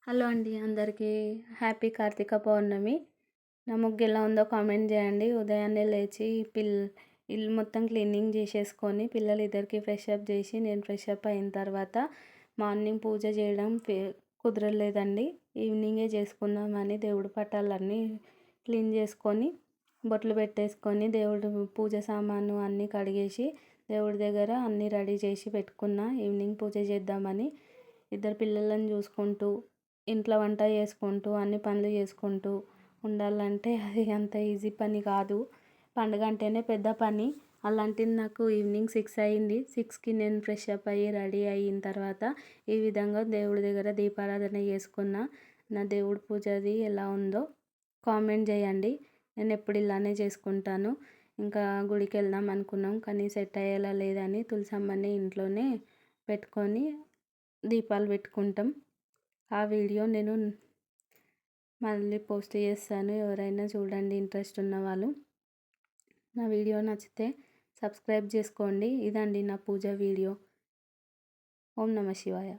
Hello అండి అందరికీ happy Karthika పౌర్ణమి. నా ముగ్గు ఎలా ఉందో కామెంట్ చేయండి. ఉదయాన్నే లేచి ఇల్లు మొత్తం క్లీనింగ్ చేసేసుకొని పిల్లలిద్దరికి ఫ్రెష్ అప్ చేసి నేను ఫ్రెష్ అప్ అయిన తర్వాత మార్నింగ్ పూజ చేయడం కుదరలేదండి. ఈవినింగే చేసుకుందామని దేవుడి పటాలన్నీ క్లీన్ చేసుకొని బొట్లు పెట్టేసుకొని దేవుడు పూజ సామాను అన్నీ కడిగేసి దేవుడి దగ్గర అన్నీ రెడీ చేసి పెట్టుకున్నా. ఈవినింగ్ పూజ చేద్దామని ఇద్దరు పిల్లలను చూసుకుంటూ ఇంట్లో వంట చేసుకుంటూ అన్ని పనులు చేసుకుంటూ ఉండాలంటే అది అంత ఈజీ పని కాదు. పండుగ అంటేనే పెద్ద పని. అలాంటిది నాకు ఈవినింగ్ 6 అయింది. 6కి నేను ఫ్రెష్ అప్ అయ్యి రెడీ అయిన తర్వాత ఈ విధంగా దేవుడి దగ్గర దీపారాధన చేసుకున్నా. నా దేవుడి పూజది ఎలా ఉందో కామెంట్ చేయండి. నేను ఎప్పుడు ఇలానే చేసుకుంటాను. ఇంకా గుడికి వెళ్దాం అనుకున్నాం కానీ సెట్ అయ్యేలా లేదని తులసమ్మని ఇంట్లోనే పెట్టుకొని దీపాలు పెట్టుకుంటాం. ఆ వీడియో నేను మళ్ళీ పోస్ట్ చేస్తాను. ఎవరైనా చూడండి ఇంట్రెస్ట్ ఉన్నవాళ్ళు. నా వీడియో నచ్చితే సబ్స్క్రైబ్ చేసుకోండి. ఇదండి నా పూజ వీడియో. ఓం నమః శివాయ.